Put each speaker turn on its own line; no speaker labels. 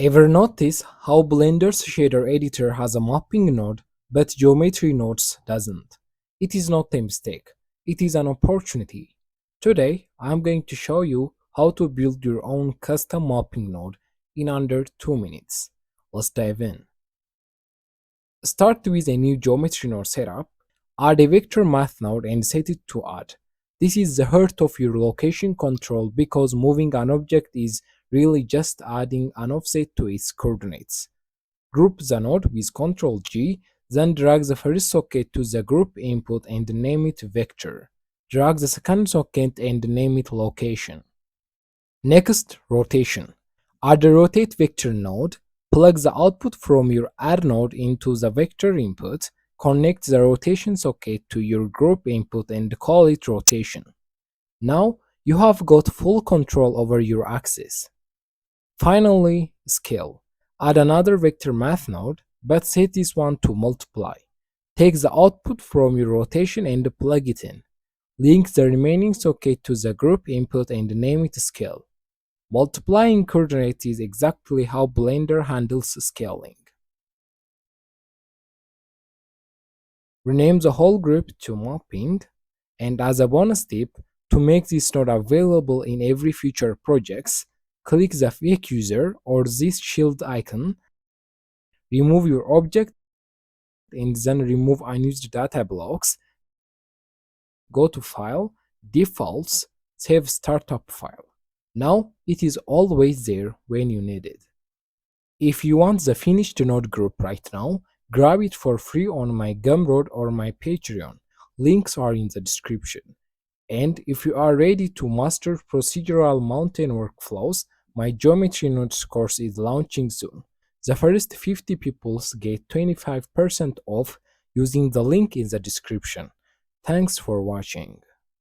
Ever notice how Blender's shader editor has a mapping node but geometry nodes doesn't? It is not a mistake, it is an opportunity. Today, I'm going to show you how to build your own custom mapping node in under 2 minutes. Let's dive in. Start with a new geometry node setup, add a vector math node and set it to add. This is the heart of your location control because moving an object is really just adding an offset to its coordinates. Group the node with Ctrl G, then drag the first socket to the group input and name it vector. Drag the second socket and name it location. Next, rotation. Add the rotate vector node, plug the output from your add node into the vector input, connect the rotation socket to your group input and call it rotation. Now you have got full control over your axis. Finally, scale. Add another vector math node, but set this one to multiply. Take the output from your rotation and plug it in. Link the remaining socket to the group input and name it scale. Multiplying coordinates is exactly how Blender handles scaling. Rename the whole group to mapping, and as a bonus tip, to make this node available in every future projects, click the fake user or this shield icon, remove your object, and then remove unused data blocks. Go to File, Defaults, Save Startup File. Now it is always there when you need it. If you want the finished node group right now, grab it for free on my Gumroad or my Patreon. Links are in the description. And if you are ready to master procedural mountain workflows, my Geometry Nodes course is launching soon. The first 50 people get 25% off using the link in the description. Thanks for watching.